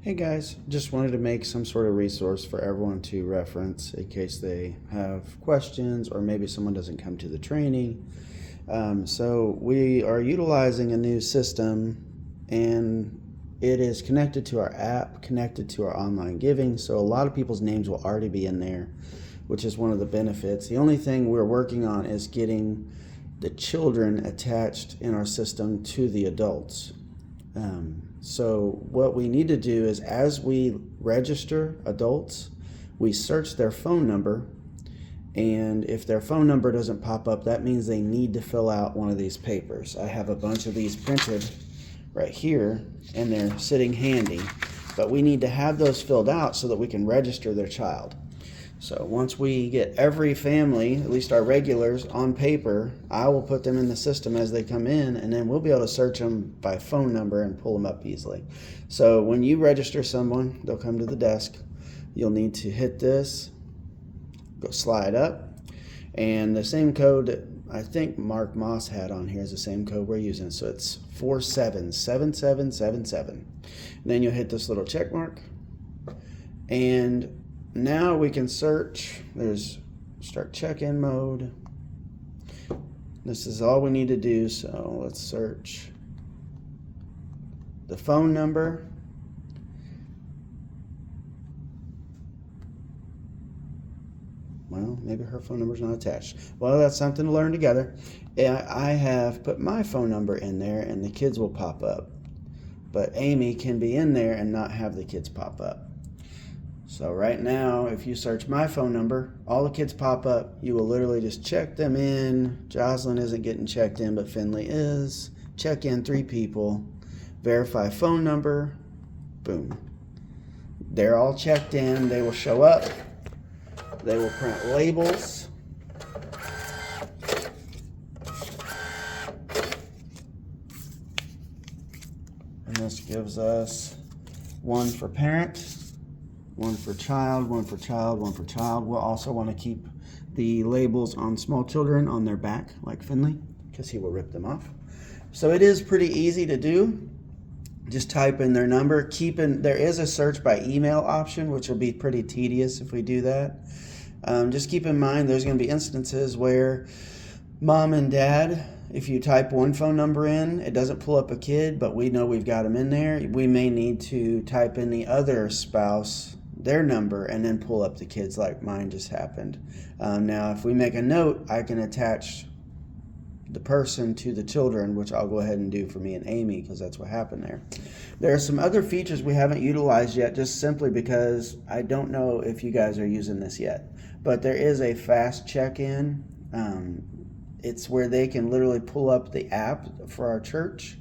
Hey guys, just wanted to make some sort of resource for everyone to reference in case they have questions or maybe someone doesn't come to the training. So we are utilizing a new system and it is connected to our app, connected to our online giving. So a lot of people's names will already be in there, which is one of the benefits. The only thing we're working on is getting the children attached in our system to the adults. So what we need to do is as we register adults, we search their phone number, and if their phone number doesn't pop up, that means they need to fill out one of these papers. I have a bunch of these printed right here, and they're sitting handy, but we need to have those filled out so that we can register their child. So once we get every family, at least our regulars, on paper, I will put them in the system as they come in, and then we'll be able to search them by phone number and pull them up easily. So when you register someone, they'll come to the desk. You'll need to hit this, go slide up, and the same code that I think Mark Moss had on here is the same code we're using. So it's 477777. Then you'll hit this little check mark, and now we can search. There's start check-in mode. This is all we need to do. So let's search the phone number. Well, maybe her phone number's not attached. Well, that's something to learn together. I have put my phone number in there and the kids will pop up. But Amy can be in there and not have the kids pop up. So right now, if you search my phone number, all the kids pop up. You will literally just check them in. Jocelyn isn't getting checked in, but Finley is. Check in 3 people. Verify phone number. Boom. They're all checked in. They will show up. They will print labels. And this gives us one for parent, one for child, one for child, one for child. We'll also want to keep the labels on small children on their back, like Finley, because he will rip them off. So it is pretty easy to do. Just type in their number. There is a search by email option, which will be pretty tedious if we do that. Just keep in mind there's going to be instances where mom and dad, if you type one phone number in, it doesn't pull up a kid, but we know we've got them in there. We may need to type in the other spouse, their number, and then pull up the kids like mine just happened. Now, if we make a note, I can attach the person to the children, which I'll go ahead and do for me and Amy because that's what happened there. There are some other features we haven't utilized yet, just simply because I don't know if you guys are using this yet. But there is a fast check-in. It's where they can literally pull up the app for our church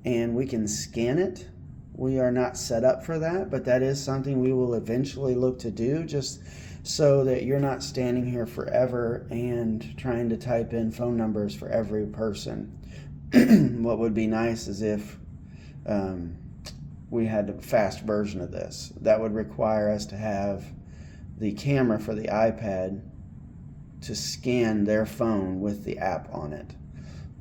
and we can scan it. We are not set up for that, but that is something we will eventually look to do, just so that you're not standing here forever and trying to type in phone numbers for every person. What would be nice is if we had a fast version of this. That would require us to have the camera for the iPad to scan their phone with the app on it.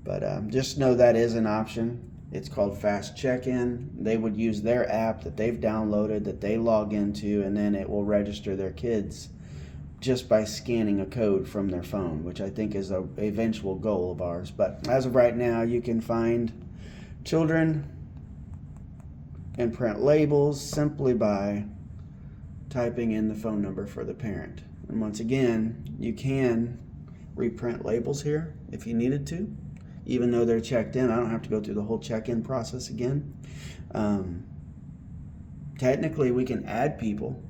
But just know that is an option. It's called Fast Check-In. They would use their app that they've downloaded, that they log into, and then it will register their kids just by scanning a code from their phone, which I think is an eventual goal of ours. But as of right now, you can find children and print labels simply by typing in the phone number for the parent. And once again, you can reprint labels here if you needed to. Even though they're checked in, I don't have to go through the whole check-in process again. Technically, we can add people,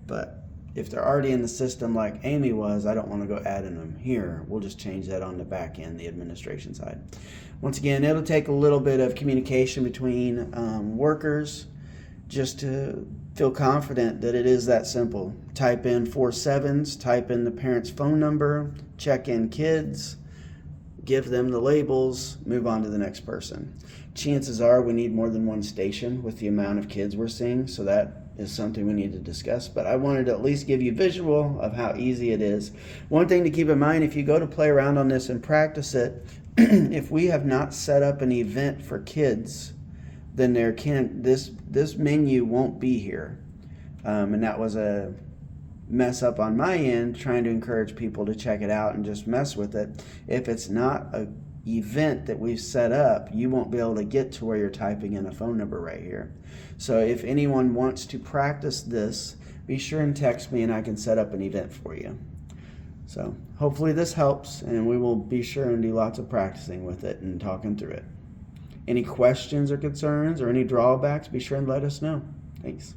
but if they're already in the system like Amy was, I don't want to go adding them here. We'll just change that on the back end, the administration side. Once again, it'll take a little bit of communication between workers just to feel confident that it is that simple. Type in 4 7s, type in the parent's phone number, check in kids, give them the labels, move on to the next person. Chances are we need more than one station with the amount of kids we're seeing, so that is something we need to discuss. But I wanted to at least give you visual of how easy it is. One thing to keep in mind, if you go to play around on this and practice it, if we have not set up an event for kids then this menu won't be here. And that was a mess up on my end, trying to encourage people to check it out and just mess with it. If it's not a event that we've set up, you won't be able to get to where you're typing in a phone number right here. So if anyone wants to practice this, be sure and text me and I can set up an event for you. So hopefully this helps, and we will be sure and do lots of practicing with it and talking through it. Any questions or concerns or any drawbacks, be sure and let us know. Thanks.